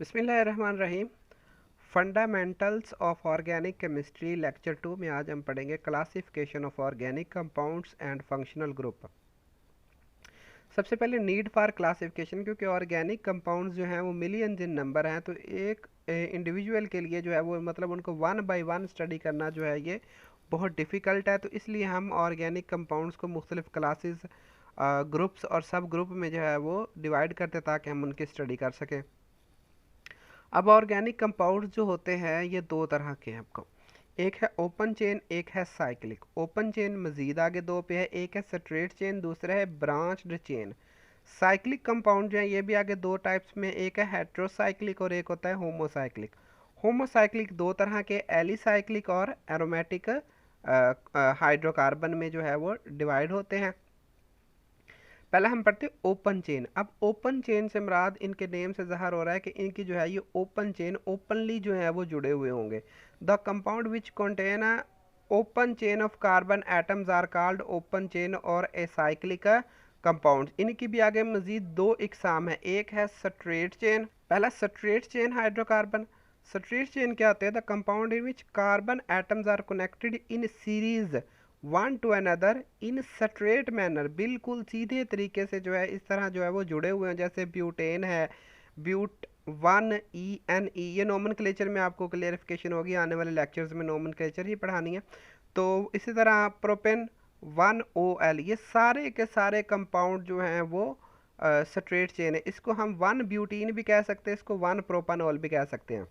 बिस्मिल्लाहिर्रहमानिर्रहीम। Fundamentals of organic chemistry lecture 2 में आज हम पढ़ेंगे classification of organic compounds and functional group. सबसे पहले नीड फॉर क्लासिफिकेशन, क्योंकि ऑर्गेनिक कंपाउंड्स जो हैं वो मिलियंस इन नंबर हैं, तो एक इंडिविजुअल के लिए जो है वो मतलब उनको वन बाय वन स्टडी करना जो है ये बहुत डिफ़िकल्ट है। तो इसलिए हम ऑर्गेनिक कंपाउंड्स को मुख्तलिफ क्लासेस, ग्रुप्स और सब ग्रुप में जो है वो डिवाइड करते हैं ताकि हम उनकी स्टडी कर सकें। अब ऑर्गेनिक कंपाउंड जो होते हैं ये दो तरह के हैं आपको। एक है ओपन चेन, एक है साइक्लिक। ओपन चेन मजीद आगे दो पे है, एक है स्ट्रेट चेन, दूसरा है ब्रांच्ड चेन। साइक्लिक कंपाउंड जो है ये भी आगे दो टाइप्स में, एक है हेट्रोसाइक्लिक और एक होता है होमोसाइक्लिक। होमोसाइक्लिक दो तरह के, एलिसाइक्लिक और एरोमेटिक हाइड्रोकार्बन में जो है वो डिवाइड होते हैं। पहले हम पढ़ते हैं ओपन चेन। अब ओपन चेन से मुराद इनके नेम से ज़ाहिर हो रहा है कि इनकी जो है ये ओपन चेन ओपनली जो है वो जुड़े हुए होंगे। The compound which contain a open chain of carbon atoms are called open chain और एसाइक्लिक कंपाउंड्स। इनकी भी आगे मजीद दो इकसाम है, एक है स्ट्रेट चेन। पहला straight chain hydrocarbon. Straight chain क्या होते हैं? The compound in which carbon atoms are connected in series one to another in straight manner, बिल्कुल सीधे तरीके से जो है इस तरह जो है वो जुड़े हुए हैं। जैसे ब्यूटेन है, ब्यूट 1 ENE, ये नोमेनक्लेचर में आपको क्लियरिफिकेशन होगी, आने वाले लेक्चर्स में नोमेनक्लेचर ही पढ़ानी है। तो इसी तरह प्रोपेन 1OL, ये सारे के सारे कंपाउंड जो हैं वो स्ट्रेट चेन है। इसको हम 1 ब्यूटीन भी कह सकते हैं, इसको 1 प्रोपानॉल भी कह सकते हैं।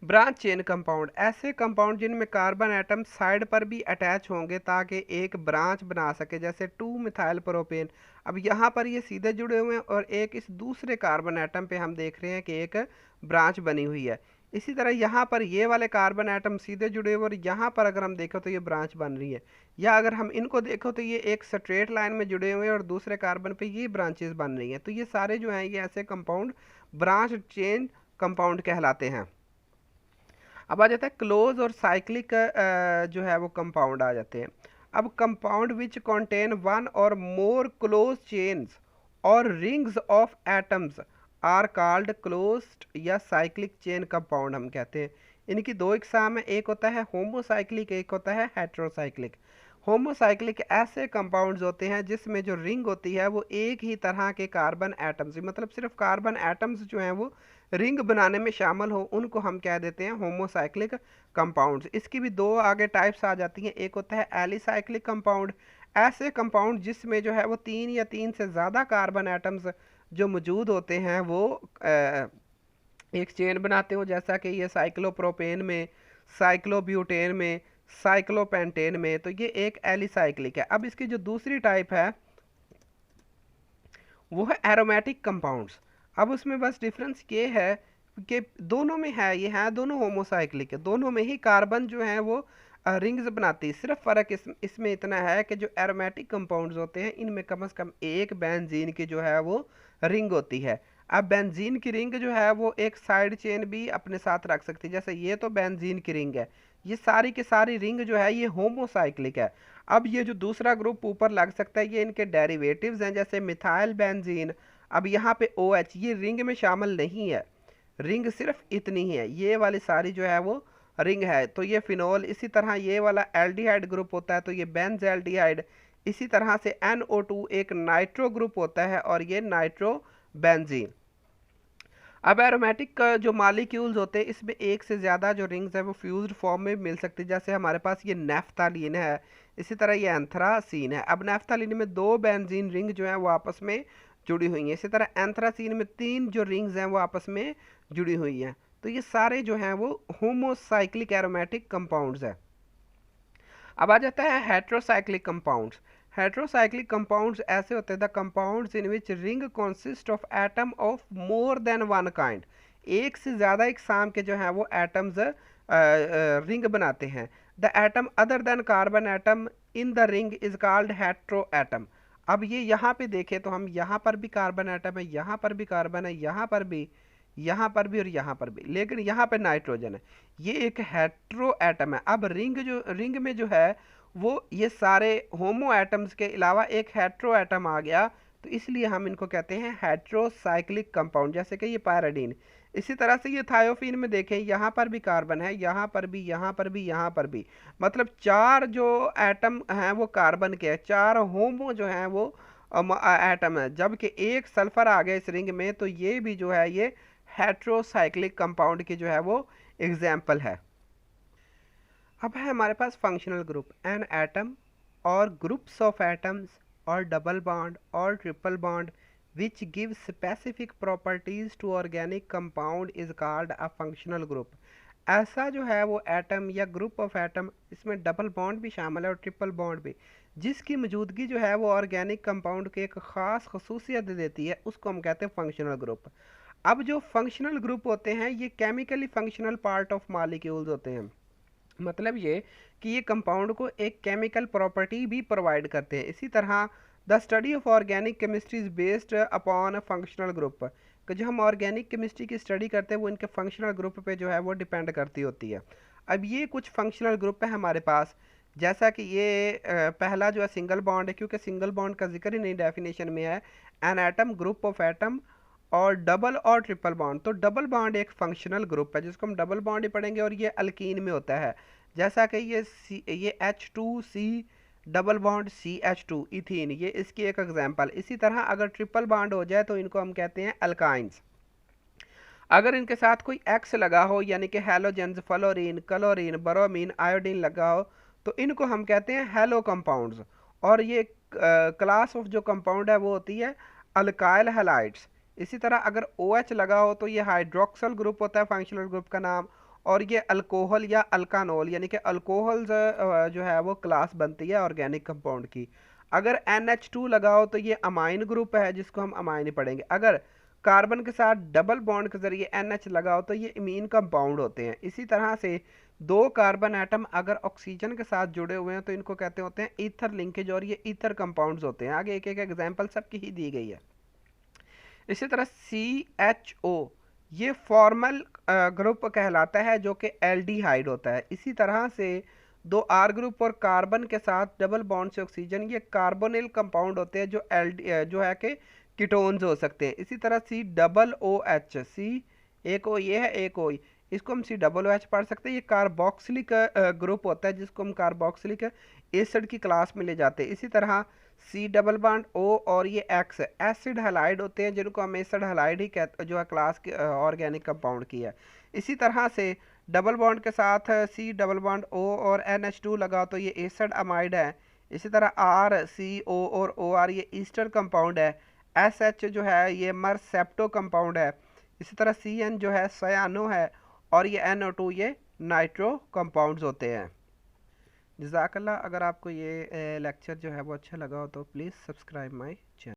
ब्रांच चेन कंपाउंड, ऐसे कंपाउंड जिनमें कार्बन एटम साइड पर भी अटैच होंगे ताकि एक ब्रांच बना सके, जैसे 2 मिथाइल प्रोपेन। अब यहाँ पर ये सीधे जुड़े हुए हैं और एक इस दूसरे कार्बन एटम पे हम देख रहे हैं कि एक ब्रांच बनी हुई है। इसी तरह यहाँ पर ये वाले कार्बन एटम सीधे जुड़े हुए और यहाँ पर अगर हम देखो तो ये ब्रांच बन रही है। या अगर हम इनको देखो तो ये एक स्ट्रेट लाइन में जुड़े हुए हैं और दूसरे कार्बन पे ये ब्रांचेस बन रही हैं। तो ये सारे जो हैं ये ऐसे कंपाउंड ब्रांच चेन कंपाउंड कहलाते हैं। अब आ जाता है क्लोज और साइक्लिक जो है वो कंपाउंड आ जाते हैं। अब कंपाउंड विच कंटेन वन और मोर क्लोज चेन्स और rings of atoms are called closed या साइक्लिक चेन कंपाउंड हम कहते हैं। इनकी दो इकसाम है, एक होता है होमोसाइक्लिक, एक होता है हेट्रोसाइक्लिक। होमोसाइक्लिक ऐसे कंपाउंड्स होते हैं जिसमें जो रिंग होती है वो एक ही तरह के कार्बन एटम्स, मतलब सिर्फ कार्बन एटम्स जो हैं वो रिंग बनाने में शामिल हो, उनको हम कह देते हैं होमोसाइक्लिक कंपाउंड्स। इसकी भी दो आगे टाइप्स आ जाती हैं, एक होता है एलिसाइक्लिक कंपाउंड। ऐसे कंपाउंड जिसमें जो है वो 3 या 3 से ज़्यादा कार्बन एटम्स जो मौजूद होते हैं वो एक चेन बनाते हो, जैसा कि ये साइक्लोप्रोपेन में, साइक्लोब्यूटेन में, साइक्लोपेंटेन में। तो ये एक एलिसाइक्लिक है। अब इसकी जो दूसरी टाइप है वो है एरोमेटिक कंपाउंड्स। अब उसमें बस डिफरेंस ये है कि दोनों में है, ये है दोनों होमोसाइक्लिक है, दोनों में ही कार्बन जो है वो रिंग्स बनाती है। सिर्फ फ़र्क इसमें इतना है कि जो एरोमेटिक कंपाउंड्स होते हैं इनमें कम से कम एक बेंजीन की जो है वो रिंग होती है। अब बेंजीन की रिंग जो है वो एक साइड चेन भी अपने साथ रख सकती है, जैसे ये तो बेंजीन की रिंग है, ये सारी की सारी रिंग जो है ये होमोसाइक्लिक है। अब ये जो दूसरा ग्रुप ऊपर लग सकता है ये इनके डेरिवेटिव्स हैं, जैसे मिथाइल बेंजीन। अब यहाँ पे OH ये रिंग में शामिल नहीं है, रिंग सिर्फ इतनी ही है, ये वाली सारी जो है वो रिंग है। तो ये फिनोल, इसी तरह ये वाला एल्डिहाइड ग्रुप होता है तो ये बेंजल्डिहाइड। इसी तरह से NO2 एक नाइट्रो ग्रुप होता है और ये नाइट्रो बेंजीन। अब एरोमेटिक का जो मालिक्यूल्स होते हैं इसमें एक से ज़्यादा जो रिंग्स है वो फ्यूज्ड फॉर्म में मिल सकती है, जैसे हमारे पास ये नेफ्थालीन है, इसी तरह ये एंथ्रासीन है। अब नेफ्थालीन में 2 बेंजीन रिंग जो है वो आपस में जुड़ी हुई हैं, इसी तरह एंथ्रासीन में 3 जो रिंग्स हैं वो आपस में जुड़ी हुई हैं। तो ये सारे जो हैं वो होमोसाइक्लिक एरोमेटिक कंपाउंड्स है। अब आ जाता है हेट्रोसाइक्लिक कंपाउंड्स। हेट्रोसाइक्लिक कंपाउंड्स ऐसे होते हैं the compounds in which ring consist of atom of more than one kind, एक से ज़्यादा इकसाम के जो हैं वो एटम्स रिंग बनाते हैं। The atom other than carbon atom in the ring is called hetero atom. अब ये यहाँ पे देखें तो हम यहाँ पर भी कार्बन एटम है, यहाँ पर भी कार्बन है, यहाँ पर भी, यहाँ पर भी और यहाँ पर भी, लेकिन यहाँ पे नाइट्रोजन है। ये एक हेट्रो एटम है। अब रिंग में जो है वो ये सारे होमो एटम्स के अलावा एक हेट्रो एटम आ गया, तो इसलिए हम इनको कहते हैं हेट्रोसाइक्लिक कंपाउंड, जैसे कि ये पायराडीन। इसी तरह से ये थायोफीन में देखें, यहाँ पर भी कार्बन है, यहाँ पर भी, यहाँ पर भी, यहाँ पर भी, मतलब 4 जो एटम हैं वो कार्बन के हैं, 4 होमो जो हैं वो एटम है, जबकि एक सल्फर आ गया इस रिंग में, तो ये भी जो है ये हेट्रोसाइक्लिक कंपाउंड की जो है वो एग्जाम्पल है। अब है हमारे पास फंक्शनल ग्रुप। एन एटम और ग्रुप्स ऑफ एटम्स और डबल बॉन्ड और triple bond which give specific properties to organic compound is called a functional group. ऐसा जो है वो एटम या ग्रुप ऑफ एटम, इसमें डबल बॉन्ड भी शामिल है और ट्रिपल बॉन्ड भी, जिसकी मौजूदगी जो है वो ऑर्गेनिक कंपाउंड के एक ख़ास खसूसियत देती है, उसको हम कहते हैं फंक्शनल ग्रुप। अब जो फंक्शनल ग्रुप होते हैं ये chemically functional part of molecules होते हैं, मतलब ये कि ये कंपाउंड को एक केमिकल प्रॉपर्टी भी प्रोवाइड करते हैं। इसी तरह the study of organic chemistry is based upon a functional group, कि जो हम ऑर्गेनिक केमिस्ट्री की स्टडी करते हैं वो इनके फंक्शनल ग्रुप पे जो है वो डिपेंड करती होती है। अब ये कुछ फंक्शनल ग्रुप है हमारे पास, जैसा कि ये पहला जो है सिंगल बॉन्ड है, क्योंकि सिंगल बॉन्ड का जिक्र ही नहीं डेफिनेशन में है। An atom, group of atom और डबल और ट्रिपल बॉन्ड, तो डबल बॉन्ड एक फंक्शनल ग्रुप है जिसको हम डबल बॉन्ड ही पढ़ेंगे, और ये अल्कीन में होता है, जैसा कि ये H2C double bond CH2 ethene, ये इसकी एक एग्जांपल। इसी तरह अगर ट्रिपल बॉन्ड हो जाए तो इनको हम कहते हैं अल्काइंस। अगर इनके साथ कोई X लगा हो, यानी कि halogens, fluorine, chlorine, bromine, iodine लगा हो, तो इनको हम कहते हैं हैलो कंपाउंड्स। और ये क्लास ऑफ जो कंपाउंड है वो होती है अल्काइल हैलाइड्स। इसी तरह अगर OH लगा हो तो ये हाइड्रोक्सल ग्रुप होता है फंक्शनल ग्रुप का नाम, और ये अल्कोहल या अल्कानोल यानी कि अल्कोहल जो है वो क्लास बनती है ऑर्गेनिक कंपाउंड की। अगर NH2 लगा हो तो ये अमाइन ग्रुप है जिसको हम अमाइन ही पढ़ेंगे। अगर कार्बन के साथ डबल बॉन्ड के जरिए NH लगा हो तो ये इमीन कंपाउंड होते हैं। इसी तरह से 2 कार्बन एटम अगर ऑक्सीजन के साथ जुड़े हुए हैं तो इनको कहते होते हैं ईथर लिंकेज, और ये ईथर कंपाउंड्स होते हैं। आगे एक एक एग्जांपल सबकी ही दी गई है। इसी तरह CHO ये फॉर्मल ग्रुप कहलाता है जो कि एल्डिहाइड होता है। इसी तरह से 2 R ग्रुप और कार्बन के साथ डबल बॉन्ड से ऑक्सीजन, ये कार्बोनिल कंपाउंड होते हैं जो है कि कीटोन्स हो सकते हैं। इसी तरह COOH, सी एक ओ ये है, एक ओ, इसको हम COOH पढ़ सकते हैं। ये कार्बोक्सिलिक ग्रुप होता है जिसको हम कार्बोक्सिलिक एसिड की क्लास में ले जाते हैं। इसी तरह C डबल बॉन्ड O और ये X एसिड हैलाइड होते हैं जिनको हम एसिड हैलाइड ही कहते जो है क्लास के ऑर्गेनिक कंपाउंड की है। इसी तरह से डबल बॉन्ड के साथ C डबल बॉन्ड O और NH2 लगा तो ये एसिड अमाइड है। इसी तरह RCO और OR ये ईस्टर कंपाउंड है। SH जो है ये मरसेप्टो कंपाउंड है। इसी तरह CN जो है सयानो है, और ये NO2 ये नाइट्रो कंपाउंड्स होते हैं। जज़ाकल्लाह। अगर आपको ये लेक्चर जो है वो अच्छा लगा हो तो प्लीज़ सब्सक्राइब माई चैनल।